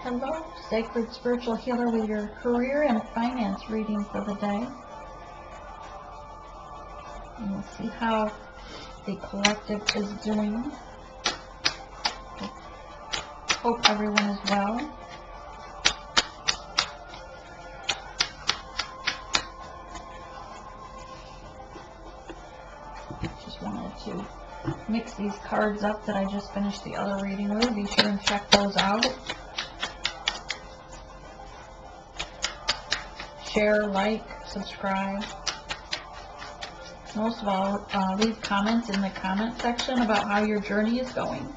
Hello, Sacred Spiritual Healer, with your career and finance reading for the day. And we'll see how the collective is doing. Hope everyone is well. Just wanted to mix these cards up that I just finished the other reading with. Be sure and check those out. Share, like, subscribe. Most of all, leave comments in the comment section about how your journey is going.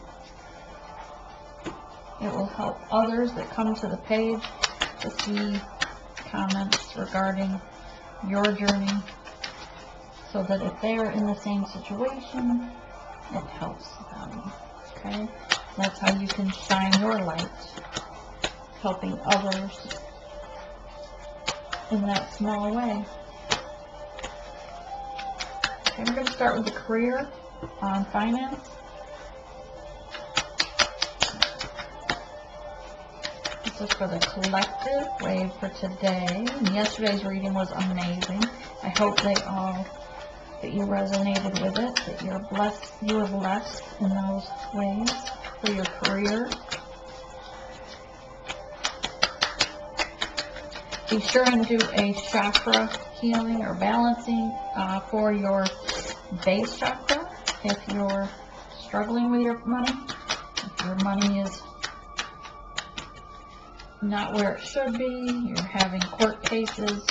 It will help others that come to the page to see comments regarding your journey, so that if they are in the same situation, it helps them. Okay? That's how you can shine your light, helping others in that small way. Okay, we're going to start with the career on finance. This is for the collective wave for today. And yesterday's reading was amazing. I hope that you resonated with it, that you were blessed in those ways for your career. Be sure and do a chakra healing or balancing for your base chakra if you're struggling with your money. If your money is not where it should be, you're having court cases,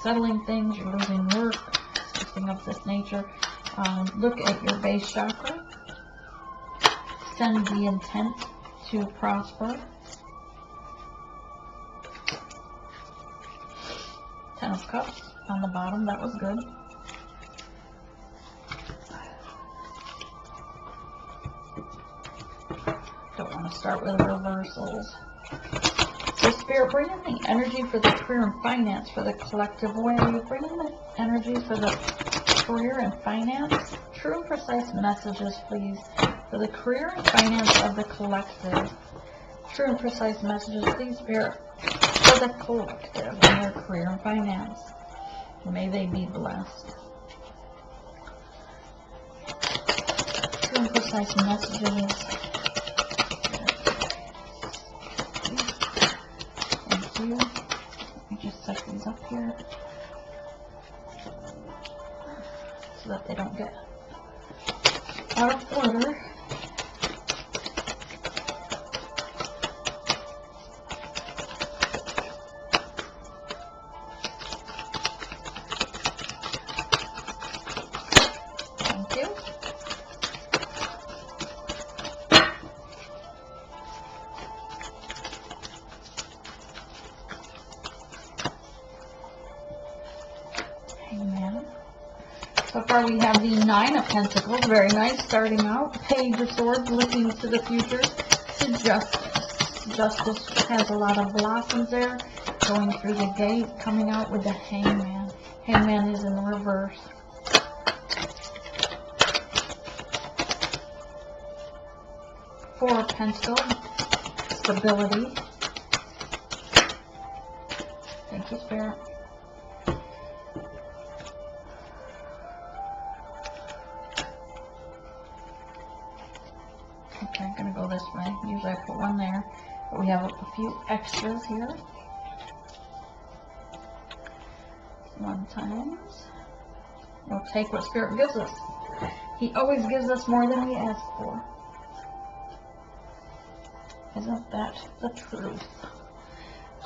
settling things, you're losing work, something of this nature, look at your base chakra. Send the intent to prosper. Ten of Cups on the bottom, that was good. Don't want to start with reversals. So Spirit, bring in the energy for the career and finance for the collective wave. Bring in the energy for the career and finance. True and precise messages, please, for the career and finance of the collective. True and precise messages, please, Spirit, for the collective in their career and finance. May they be blessed. True and precise messages. Thank you. Let me just set these up here so that they don't get out of order. So far we have the Nine of Pentacles, very nice, starting out. Page of Swords, looking to the future, to Justice. Justice has a lot of blossoms there, going through the gate, coming out with the Hangman. Hangman is in the reverse. Four of Pentacles, stability. Thank you, Spirit. Okay, I'm going to go this way. Usually I put one there, but we have a few extras here. One times. We'll take what Spirit gives us. He always gives us more than we ask for. Isn't that the truth?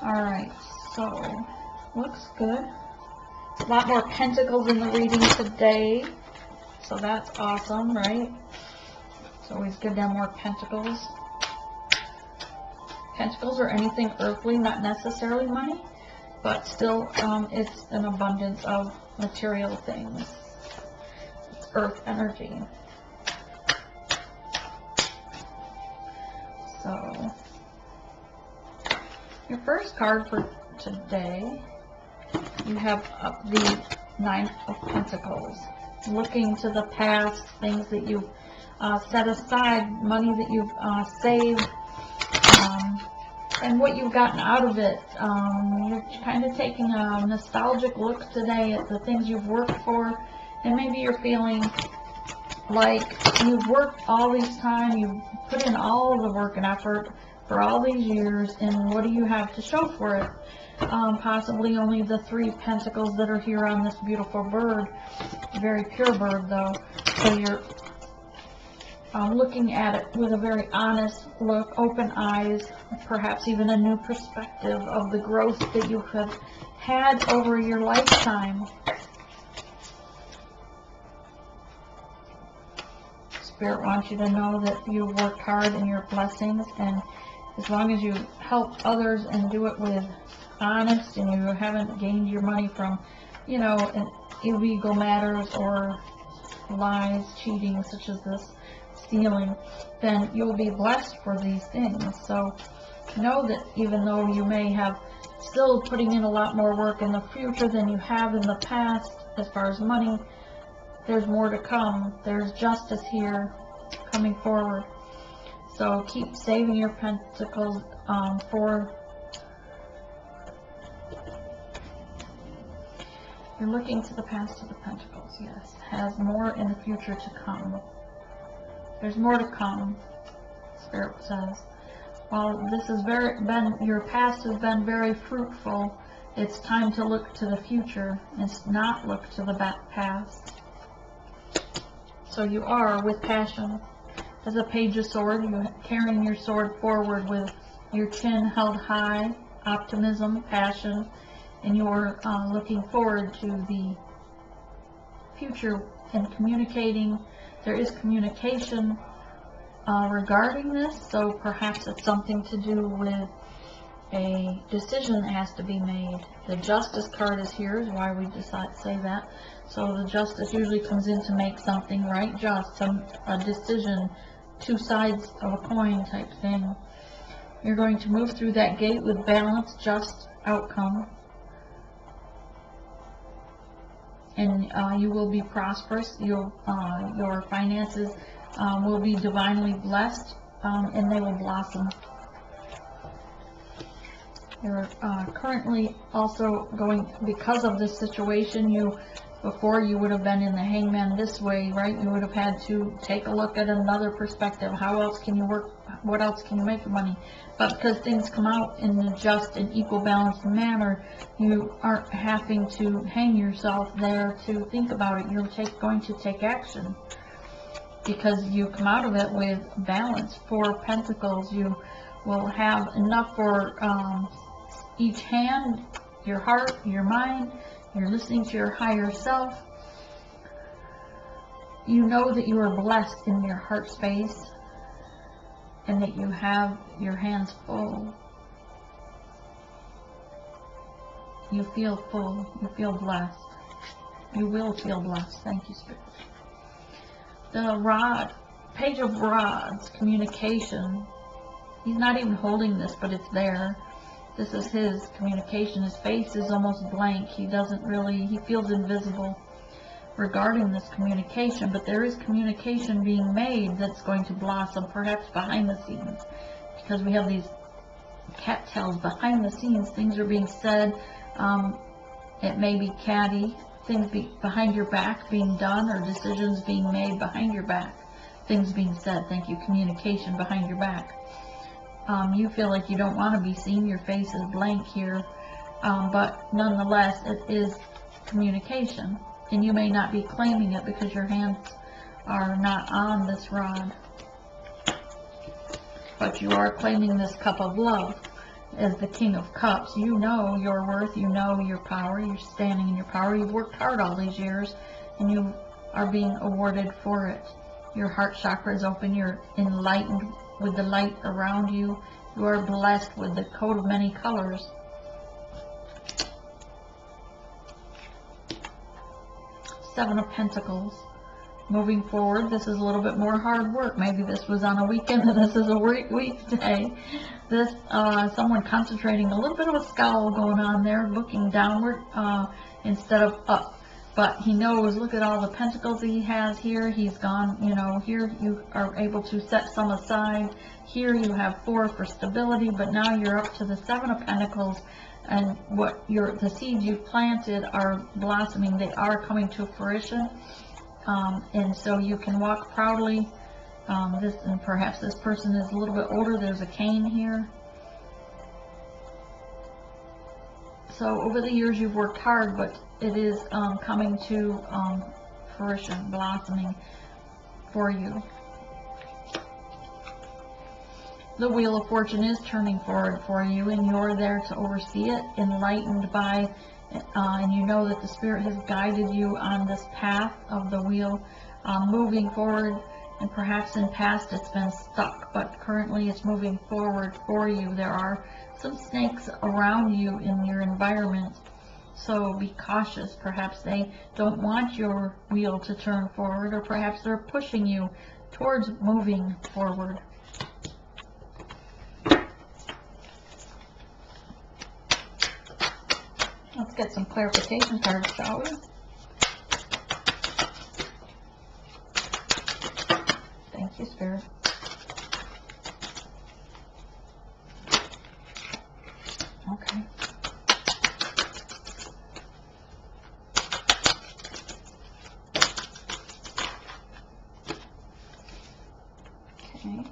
Alright, so looks good. A lot more pentacles in the reading today, so that's awesome, right? It's always good to have more pentacles. Pentacles are anything earthly, not necessarily money, but still it's an abundance of material things. It's earth energy. So, your first card for today, you have the Nine of Pentacles. Looking to the past, things that you've set aside, money that you've saved, and what you've gotten out of it. You're kind of taking a nostalgic look today at the things you've worked for, and maybe you're feeling like you've worked all this time, you've put in all the work and effort for all these years, and what do you have to show for it? Possibly only the 3 pentacles that are here on this beautiful bird, very pure bird though. So you're looking at it with a very honest look, open eyes, perhaps even a new perspective of the growth that you have had over your lifetime. Spirit wants you to know that you've worked hard in your blessings, and as long as you help others and do it with honest, and you haven't gained your money from, you know, illegal matters or lies, cheating, such as this, stealing, then you'll be blessed for these things. So know that even though you may have still putting in a lot more work in the future than you have in the past as far as money, there's more to come. There's justice here coming forward. So keep saving your pentacles for... You're looking to the past of the pentacles, yes. Has more in the future to come. There's more to come, Spirit says. While this has your past has been very fruitful, it's time to look to the future and not look to the past. So you are, with passion, as a Page of Swords, you're carrying your sword forward with your chin held high, optimism, passion, and you're looking forward to the future and communicating. There is communication regarding this, so perhaps it's something to do with a decision that has to be made. The Justice card is here, is why we decide to say that. So the Justice usually comes in to make something right, just a decision, 2 sides of a coin type thing. You're going to move through that gate with balance, just outcome, and you will be prosperous. Your finances will be divinely blessed, and they will blossom. You're currently also going, because of this situation, before you would have been in the Hangman this way, right? You would have had to take a look at another perspective. How else can you work? What else can you make money? But because things come out in a just and equal balanced manner, you aren't having to hang yourself there to think about it. You're going to take action because you come out of it with balance. 4 pentacles. You will have enough for each hand, your heart, your mind. You're listening to your higher self. You know that you are blessed in your heart space and that you have your hands full. You feel full. You feel blessed. You will feel blessed. Thank you, Spirit. The rod, Page of Rods, communication. He's not even holding this, but it's there. This is his communication. His face is almost blank. He feels invisible regarding this communication, but there is communication being made that's going to blossom, perhaps behind the scenes, because we have these cattails behind the scenes. Things are being said. It may be catty, things behind your back being done, or decisions being made behind your back, things being said. Thank you. Communication behind your back. You feel like you don't want to be seen. Your face is blank here, but nonetheless, it is communication, and you may not be claiming it because your hands are not on this rod, but you are claiming this cup of love as the King of Cups. You know your worth. You know your power. You're standing in your power. You've worked hard all these years, and you are being awarded for it. Your heart chakra is open. You're enlightened with the light around you. You are blessed with the coat of many colors. Seven of Pentacles. Moving forward, this is a little bit more hard work. Maybe this was on a weekend and this is a weekday. This, someone concentrating, a little bit of a scowl going on there, looking downward instead of up. But he knows, look at all the pentacles he has here. He's gone, you know, here you are able to set some aside. Here you have 4 for stability, but now you're up to the 7 of Pentacles, and the seeds you've planted are blossoming. They are coming to fruition, and so you can walk proudly. And perhaps this person is a little bit older. There's a cane here. So over the years you've worked hard, but it is coming to fruition, blossoming for you. The Wheel of Fortune is turning forward for you, and you're there to oversee it, enlightened by, and you know that the Spirit has guided you on this path of the wheel, moving forward. And perhaps in past it's been stuck, but currently it's moving forward for you. There are some snakes around you in your environment, so be cautious. Perhaps they don't want your wheel to turn forward, or perhaps they're pushing you towards moving forward. Let's get some clarification cards, shall we? Thank you, Spirit. Okay. Okay.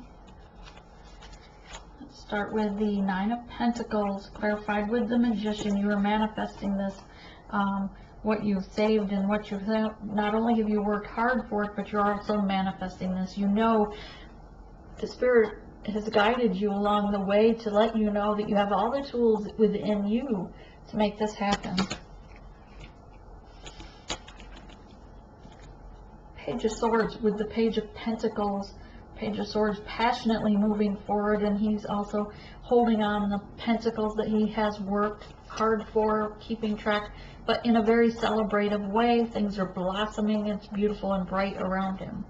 Let's start with the 9 of Pentacles, clarified with the Magician. You are manifesting this, what you've saved and what you've, not only have you worked hard for it, but you're also manifesting this. You know the Spirit has guided you along the way to let you know that you have all the tools within you to make this happen. Page of Swords with the Page of Pentacles. Page of Swords passionately moving forward, and he's also holding on the pentacles that he has worked hard for, keeping track, but in a very celebrative way. Things are blossoming. It's beautiful and bright around him.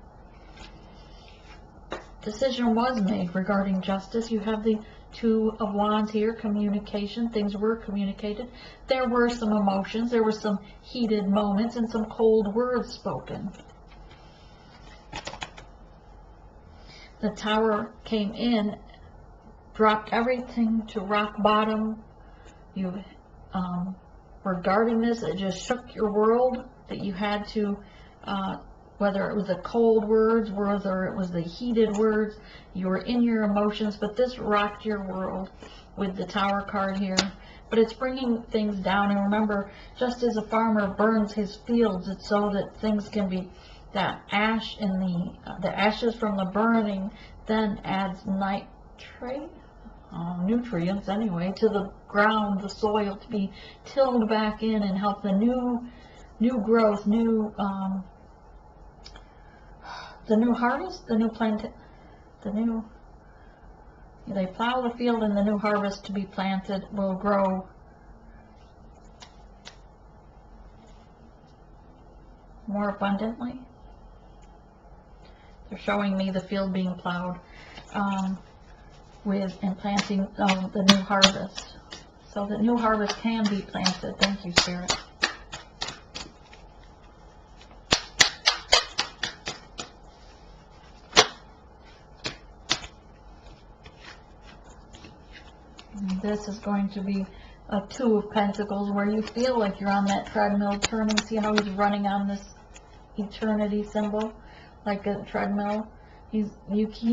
Decision was made regarding justice. You have the 2 of Wands here, communication. Things were communicated. There were some emotions. There were some heated moments and some cold words spoken. The Tower came in, dropped everything to rock bottom. You were guarding this. It just shook your world, that you had to, whether it was the cold words, whether it was the heated words, you were in your emotions, but this rocked your world with the Tower card here. But it's bringing things down. And remember, just as a farmer burns his fields, it's so that things can be, that ash in the ashes from the burning then adds nitrate, nutrients anyway, to the ground, the soil, to be tilled back in and help the new growth, the new harvest, the new plant, they plow the field and the new harvest to be planted will grow more abundantly. They're showing me the field being plowed with and planting the new harvest, so that new harvest can be planted. Thank you, Spirit. And this is going to be a 2 of Pentacles, where you feel like you're on that treadmill turning. See how he's running on this eternity symbol, like a treadmill. He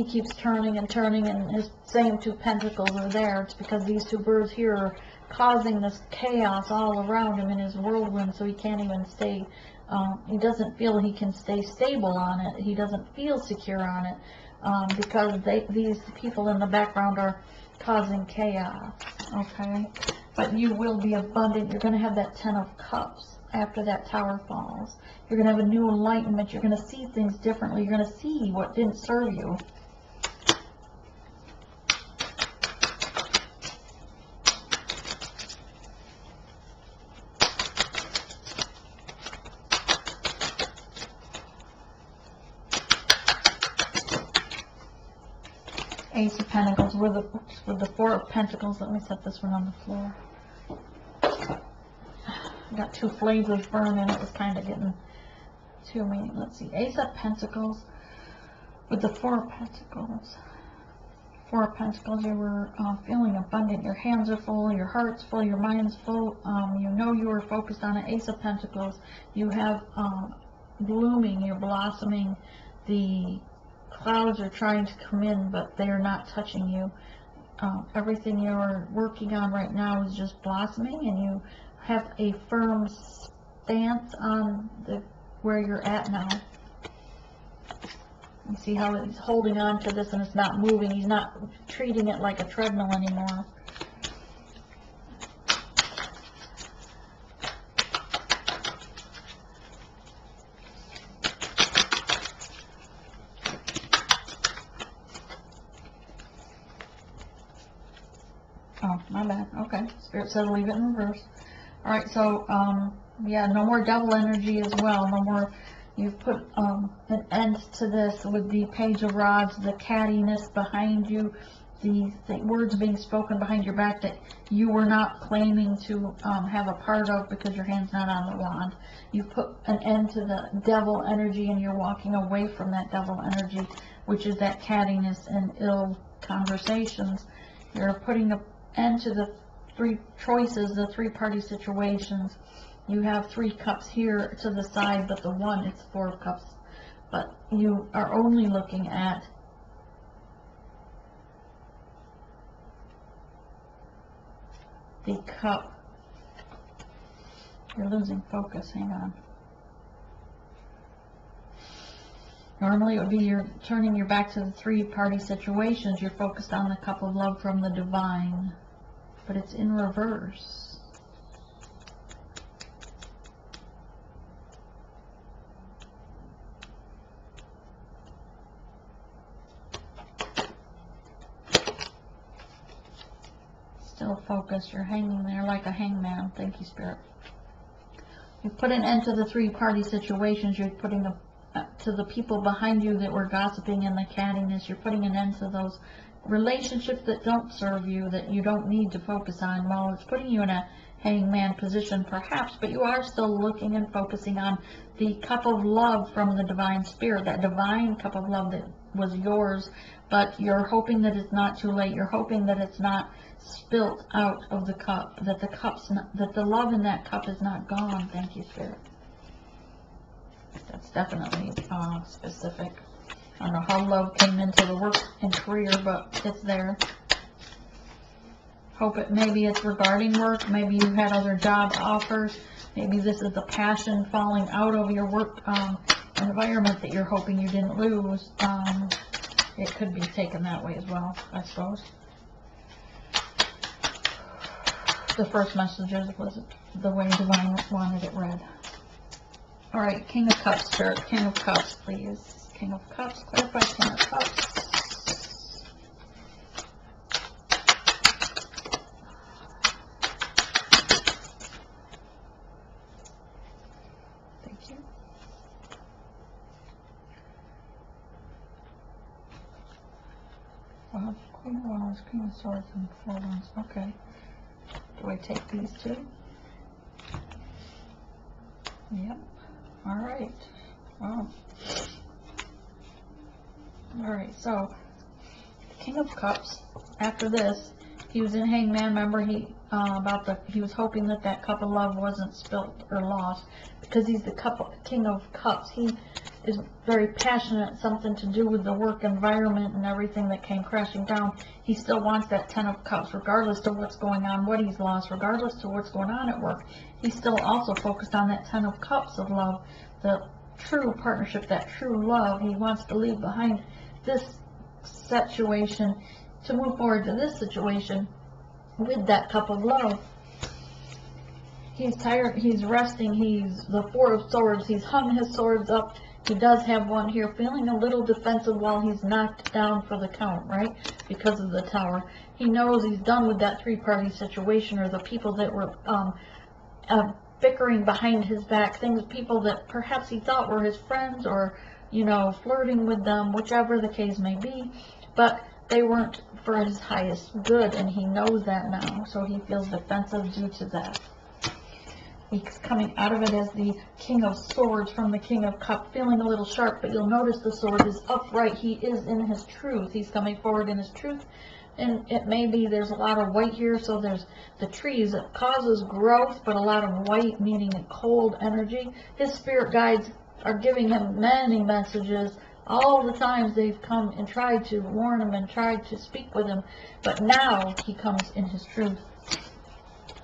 keeps turning and turning, and his same 2 pentacles are there. It's because these 2 birds here are causing this chaos all around him in his whirlwind, so he can't even stay, he doesn't feel he can stay stable on it. He doesn't feel secure on it, because these people in the background are causing chaos. Okay, but you will be abundant. You're going to have that 10 of Cups after that Tower falls. You're going to have a new enlightenment. You're going to see things differently. You're going to see what didn't serve you. Ace of Pentacles with the 4 of Pentacles. Let me set this one on the floor. I got 2 flavors burning. It was kind of getting too many. Let's see. Ace of Pentacles with the 4 of Pentacles. Four of Pentacles, you were feeling abundant. Your hands are full, your heart's full, your mind's full. You know you were focused on an Ace of Pentacles. You have blooming, you're blossoming. The clouds are trying to come in, but they are not touching you. Everything you're working on right now is just blossoming, and you have a firm stance on where you're at now. You see how he's holding on to this and it's not moving. He's not treating it like a treadmill anymore. Oh, my bad. Okay. Spirit said leave it in reverse. Alright, so, yeah, no more devil energy as well. No more. You've put an end to this with the Page of Rods, the cattiness behind you, the words being spoken behind your back that you were not claiming to have a part of because your hand's not on the wand. You've put an end to the devil energy, and you're walking away from that devil energy, which is that cattiness and ill conversations. You're putting an end to the three choices, the three-party situations. You have 3 cups here to the side, but the one, it's 4 of cups. But you are only looking at the cup. You're losing focus. Hang on. Normally it would be you're turning your back to the three-party situations. You're focused on the cup of love from the divine. But it's in reverse. Still focused. You're hanging there like a hangman. Thank you, Spirit. You've put an end to the three-party situations. You're putting to the people behind you that were gossiping and the cattiness. You're putting an end to those relationships that don't serve you, that you don't need to focus on. Well, it's putting you in a hangman position perhaps, but you are still looking and focusing on the cup of love from the divine spirit, that divine cup of love that was yours, but you're hoping that it's not too late. You're hoping that it's not spilt out of the cup, that the love in that cup is not gone. Thank you, Spirit. That's definitely specific. I don't know how love came into the work and career, but it's there. Maybe it's regarding work. Maybe you had other job offers. Maybe this is the passion falling out of your work environment that you're hoping you didn't lose. It could be taken that way as well, I suppose. The first messages was the way Divine wanted it read. Alright, King of Cups, Spirit. King of Cups, please. King of Cups, clarify King of Cups. Thank you. Well, Queen of Wands, Queen of Swords, and 4 Wands. Okay. Do I take these two? Yep. Alright. Wow. Alright, so King of Cups, after this, he was in Hangman. Remember, he was hoping that cup of love wasn't spilt or lost, because he's the King of Cups. He is very passionate, something to do with the work environment and everything that came crashing down. He still wants that 10 of Cups, regardless to what's going on, what he's lost, regardless to what's going on at work. He's still also focused on that 10 of Cups of love, the true partnership, that true love. He wants to leave behind this situation to move forward to this situation with that cup of love. He's tired, he's resting, he's the 4 of Swords, he's hung his swords up. He does have one here, feeling a little defensive while he's knocked down for the count, right? Because of the Tower. He knows he's done with that three-party situation, or the people that were bickering behind his back, people that perhaps he thought were his friends, or, you know, flirting with them, whichever the case may be, but they weren't for his highest good, and he knows that now, so he feels defensive due to that. He's coming out of it as the King of Swords from the King of Cups, feeling a little sharp, but you'll notice the sword is upright. He is in his truth. He's coming forward in his truth. And it may be there's a lot of white here, so there's the trees. It causes growth, but a lot of white, meaning a cold energy. His spirit guides are giving him many messages. All the times they've come and tried to warn him and tried to speak with him, but now he comes in his truth.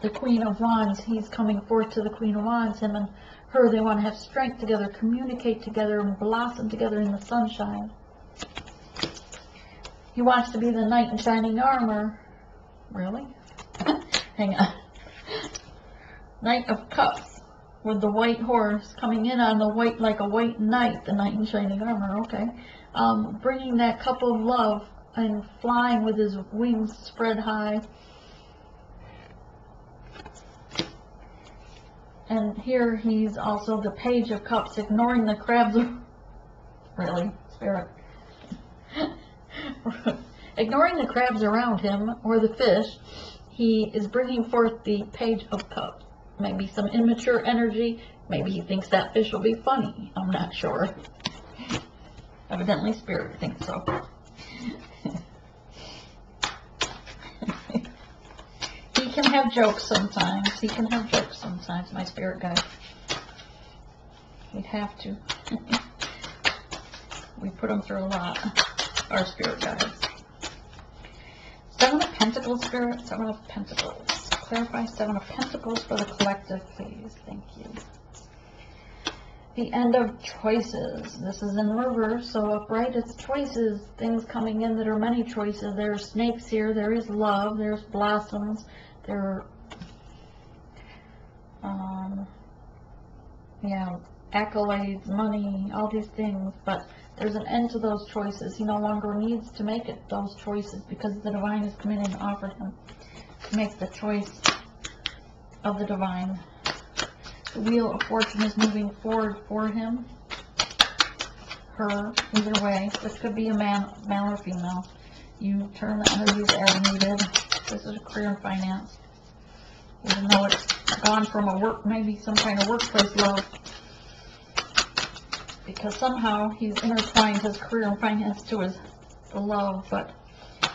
The Queen of Wands, he's coming forth to the Queen of Wands. Him and her, they want to have strength together, communicate together, and blossom together in the sunshine. He wants to be the knight in shining armor. Really? Hang on. Knight of Cups with the white horse coming in on the white, like a white knight, the knight in shining armor. Okay. Bringing that cup of love and flying with his wings spread high. And here he's also the Page of Cups, ignoring the crabs. Really, Spirit. Ignoring the crabs around him, or the fish, he is bringing forth the Page of Cups. Maybe some immature energy. Maybe he thinks that fish will be funny. I'm not sure. Evidently, Spirit thinks so. He can have jokes sometimes. He can have jokes sometimes, my spirit guide. We'd have to. We put him through a lot. Our spirit guides. Seven of Pentacles, Spirit. Seven of Pentacles. Clarify Seven of Pentacles for the collective, please. Thank you. The end of choices. This is in reverse, so upright it's choices. Things coming in that are many choices. There are snakes here. There is love. There's blossoms. There are, accolades, money, all these things. But there's an end to those choices. He no longer needs to make those choices because the divine has come in and offered him to make the choice of the divine. The Wheel of Fortune is moving forward for him, her, either way. This could be a male or female. You turn the energies as needed. This is a career and finance. Even though it's gone from a work, maybe some kind of workplace love. Because somehow he's intertwined his career and finance to his love. But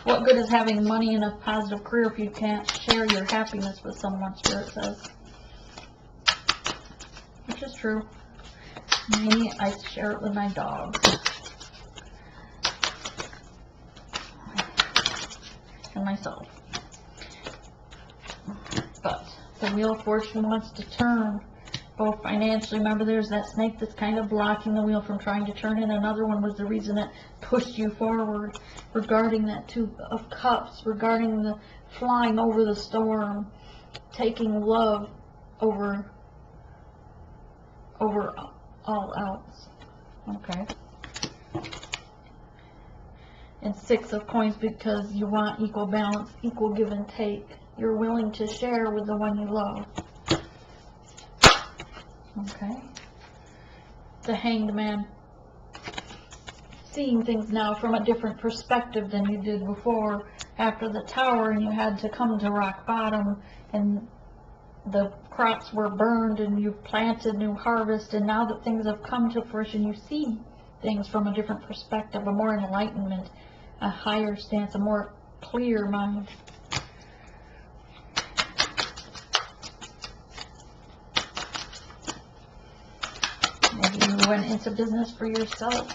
what good is having money in a positive career if you can't share your happiness with someone, Spirit says. Which is true. Me, I share it with my dogs. And myself. But the Wheel of Fortune wants to turn both financially. Remember, there's that snake that's kind of blocking the wheel from trying to turn, and another one was the reason that pushed you forward regarding that Two of Cups, regarding the flying over the storm, taking love over all else. Okay. And Six of Coins, because you want equal balance, equal give and take. You're willing to share with the one you love. Okay. The Hanged Man. Seeing things now from a different perspective than you did before. After the Tower, and you had to come to rock bottom, and the crops were burned, and you planted new harvest, and now that things have come to fruition, you see things from a different perspective, a more enlightenment, a higher stance, a more clear mind. Maybe you went into business for yourself.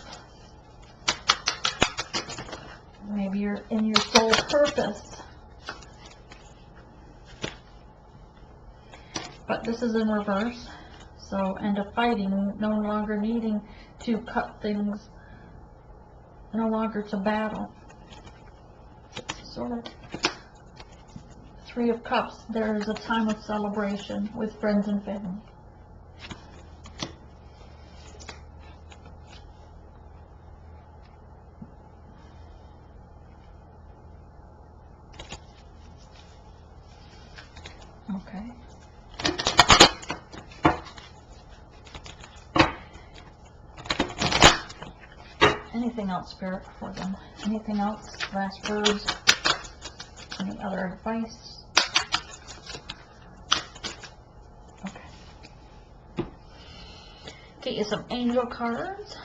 Maybe you're in your soul purpose. But this is in reverse. So, end of fighting, no longer needing to cut things, no longer to battle. Sword. Three of Cups, there is a time of celebration with friends and family. Okay. Anything else, Spirit, for them? Anything else? Last words? Any other advice? Okay. Get you some angel cards.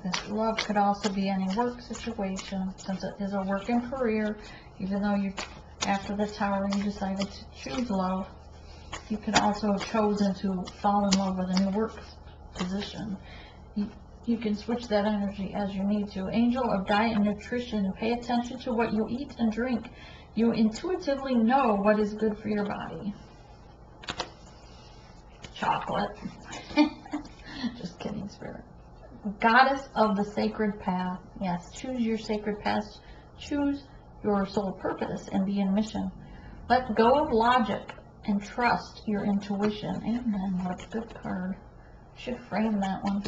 This love could also be any work situation, since it is a work and career. Even though you, after the Tower, you decided to choose love, you could also have chosen to fall in love with a new work position. You can switch that energy as you need to. Angel of diet and nutrition. Pay attention to what you eat and drink. You intuitively know what is good for your body. Chocolate. Just kidding, Spirit. Goddess of the sacred path. Yes, choose your sacred path. Choose your soul purpose and be in mission. Let go of logic and trust your intuition. Amen. What a good card. Should frame that one.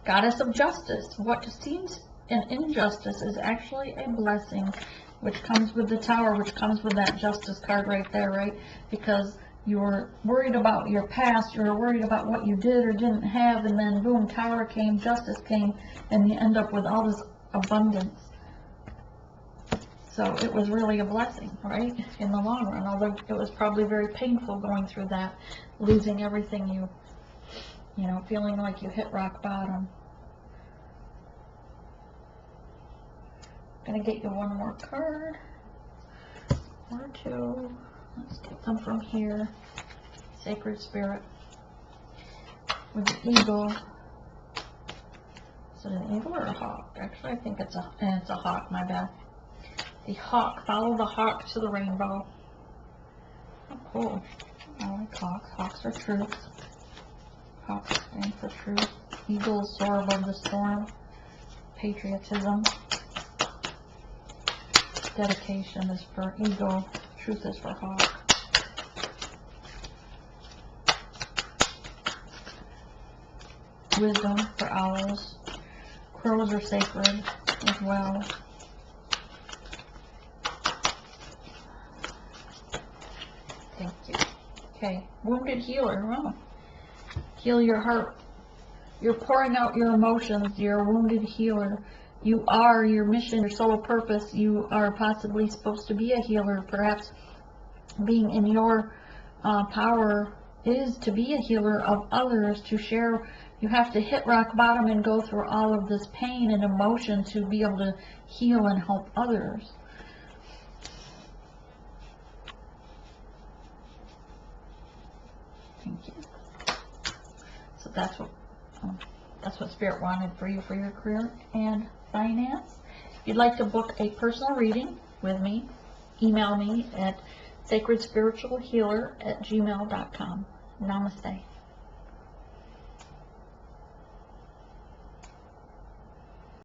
Goddess of justice. What seems an injustice is actually a blessing, which comes with the Tower, which comes with that justice card right there, right? Because you're worried about your past, you're worried about what you did or didn't have, and then boom, Tower came, justice came, and you end up with all this abundance. So it was really a blessing, right, in the long run, although it was probably very painful going through that, losing everything you know, feeling like you hit rock bottom. I'm going to get you one more card, or two. Let's get them from here. Sacred Spirit with the eagle. Is it an eagle or a hawk? Actually, I think it's a hawk, my bad. The hawk. Follow the hawk to the rainbow. Oh, cool. I like hawks. Hawks are truth. Hawks stand for truth. Eagles soar above the storm. Patriotism. Dedication is for eagle. Truth is for hawk. Wisdom for owls. Crows are sacred as well. Thank you. Okay, wounded healer. Oh. Heal your heart. You're pouring out your emotions. You're a wounded healer. You are your mission, your soul purpose. You are possibly supposed to be a healer. Perhaps being in your power is to be a healer of others, to share. You have to hit rock bottom and go through all of this pain and emotion to be able to heal and help others. Thank you. So that's what Spirit wanted for you for your career and finance. If you'd like to book a personal reading with me, email me at sacredspiritualhealer@gmail.com. Namaste.